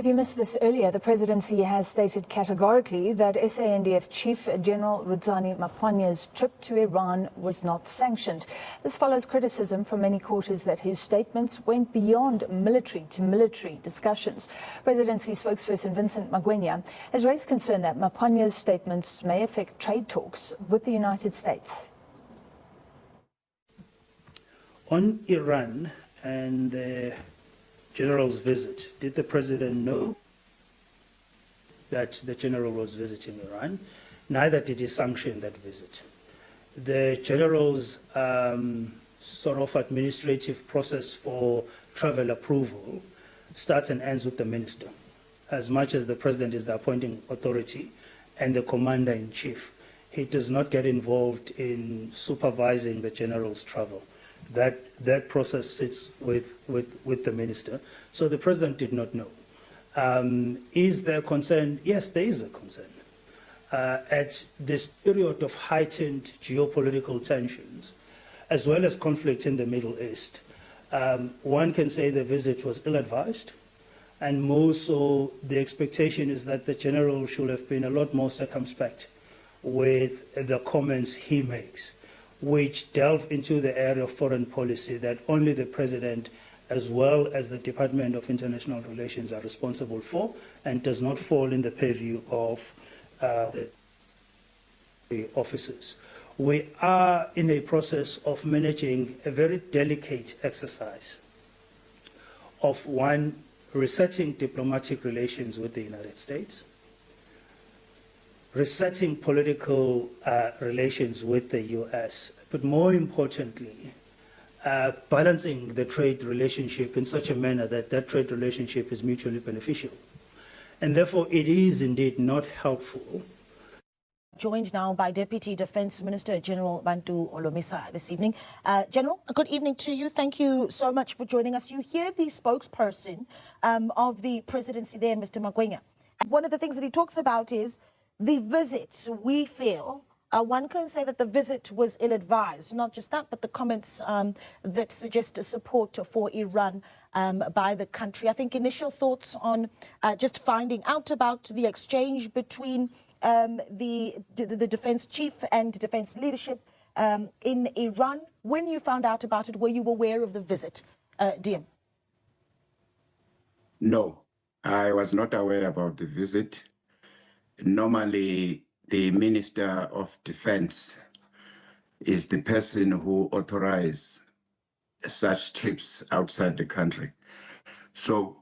If you missed this earlier, the presidency has stated categorically that SANDF Chief General Maphwanya's trip to Iran was not sanctioned. This follows criticism from many quarters that his statements went beyond military to military discussions. Presidency spokesperson Vincent Maphwanya has raised concern that Maphwanya's statements may affect trade talks with the United States. On Iran and the general's visit, did the president know that the general was visiting Iran? Neither did he sanction that visit. The general's sort of administrative process for travel approval starts and ends with the minister. As much as the president is the appointing authority and the commander-in-chief, he does not get involved in supervising the general's travel. That process sits with the minister. So the president did not know. Is there concern? Yes, there is a concern. At this period of heightened geopolitical tensions, as well as conflict in the Middle East, one can say the visit was ill-advised, and more so the expectation is that the general should have been a lot more circumspect with the comments he makes, which delve into the area of foreign policy that only the president as well as the Department of International Relations are responsible for, and does not fall in the purview of the officers. We are in a process of managing a very delicate exercise of one, resetting diplomatic relations with the United States, resetting political relations with the U.S., but more importantly, balancing the trade relationship in such a manner that that trade relationship is mutually beneficial. And therefore, it is indeed not helpful. Joined now by Deputy Defence Minister General Bantu Holomisa this evening. General, a good evening to you. Thank you so much for joining us. You hear the spokesperson of the presidency there, Mr. Maphwanya. One of the things that he talks about is the visit. We feel one can say that the visit was ill-advised. Not just that, but the comments that suggest support for Iran by the country. I think initial thoughts on just finding out about the exchange between the defense chief and defense leadership in Iran. When you found out about it, were you aware of the visit, DM? No, I was not aware about the visit. Normally, the Minister of Defense is the person who authorizes such trips outside the country. So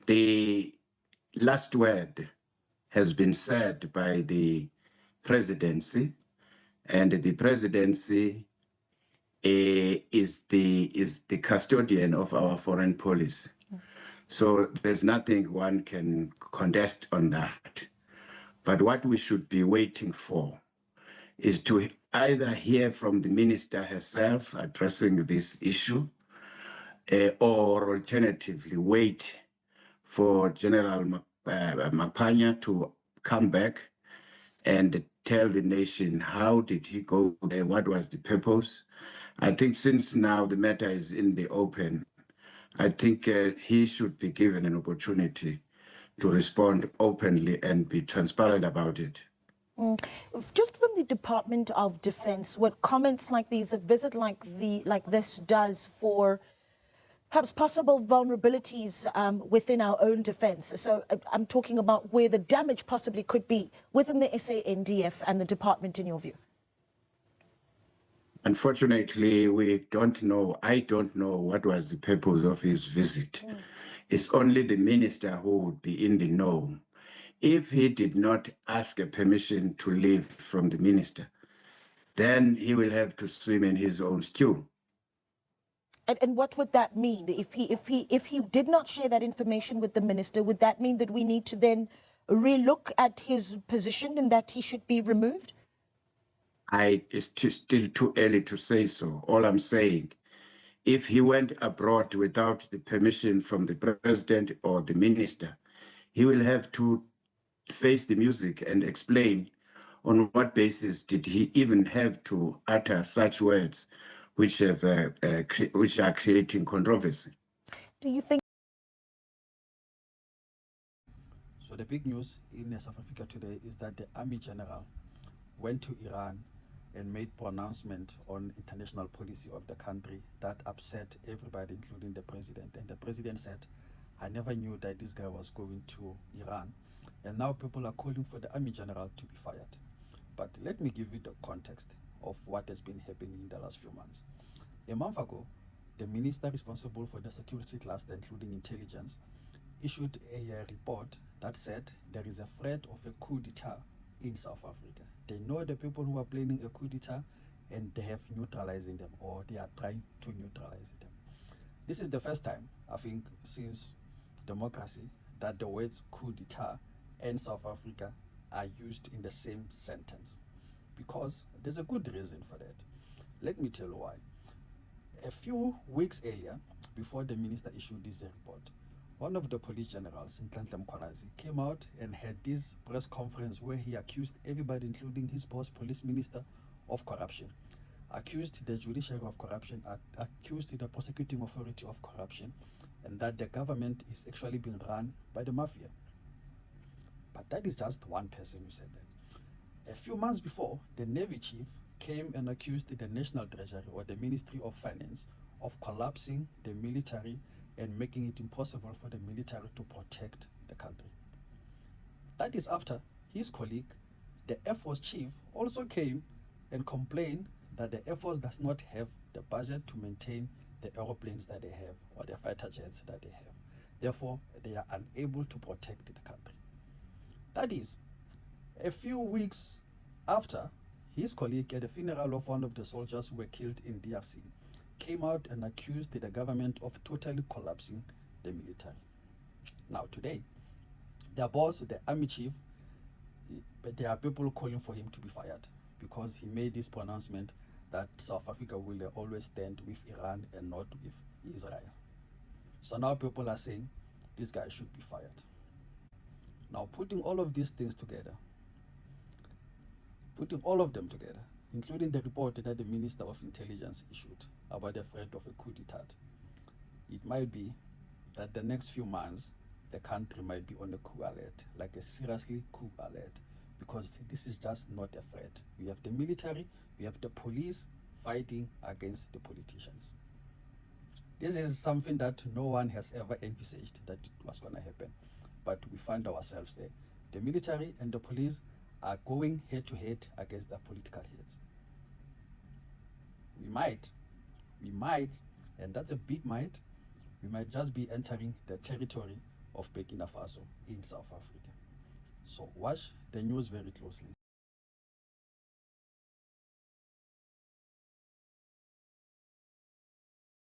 the last word has been said by the presidency, and the presidency is the custodian of our foreign policy. So there's nothing one can contest on that. But what we should be waiting for is to either hear from the minister herself addressing this issue, or alternatively wait for General Maphwanya to come back and tell the nation how did he go there, what was the purpose. I think since now the matter is in the open, I think he should be given an opportunity to respond openly and be transparent about it. Just from the Department of Defense, what comments like these, a visit like this does for perhaps possible vulnerabilities within our own defense. So I'm talking about where the damage possibly could be within the SANDF and the department, in your view. Unfortunately, we don't know. I don't know what was the purpose of his visit. It's only the minister who would be in the know. If he did not ask a permission to leave from the minister, then he will have to swim in his own stew. And what would that mean? If he did not share that information with the minister, would that mean that we need to then relook at his position and that he should be removed? It's still too early to say so. All I'm saying, if he went abroad without the permission from the president or the minister, he will have to face the music and explain on what basis did he even have to utter such words which are creating controversy. Do you think So the big news in South Africa today is that the Army General went to Iran and made pronouncement on international policy of the country that upset everybody, including the president. And the president said, I never knew that this guy was going to Iran. And now people are calling for the Army General to be fired. But let me give you the context of what has been happening in the last few months. A month ago, the minister responsible for the security cluster, including intelligence, issued a report that said there is a threat of a coup d'etat in South Africa. They know the people who are planning a coup d'etat and they have neutralizing them, or they are trying to neutralize them. This is the first time, I think, since democracy that the words coup d'etat and South Africa are used in the same sentence, because there's a good reason for that. Let me tell you why. A few weeks earlier, before the minister issued this report, one of the police generals, Nhlanhla Mkhwanazi, came out and had this press conference where he accused everybody, including his boss, police minister, of corruption, accused the judiciary of corruption, accused the prosecuting authority of corruption, and that the government is actually being run by the mafia. But that is just one person who said that. A few months before, the Navy chief came and accused the National Treasury or the Ministry of Finance of collapsing the military and making it impossible for the military to protect the country. That is after his colleague, the Air Force chief, also came and complained that the Air Force does not have the budget to maintain the aeroplanes that they have or the fighter jets that they have. Therefore, they are unable to protect the country. That is, a few weeks after his colleague at the funeral of one of the soldiers who were killed in DRC came out and accused the government of totally collapsing the military. Now today, their boss, the army chief, there are people calling for him to be fired because he made this pronouncement that South Africa will always stand with Iran and not with Israel. So now people are saying this guy should be fired. Now putting all of these things together, including the report that the Minister of Intelligence issued about the threat of a coup d'etat, it might be that the next few months, the country might be on a coup alert, like a seriously coup alert, because this is just not a threat. We have the military, we have the police fighting against the politicians. This is something that no one has ever envisaged that it was going to happen, but we find ourselves there. The military and the police are going head to head against their political heads. We might, and that's a big might, we might just be entering the territory of Burkina Faso in South Africa. So watch the news very closely.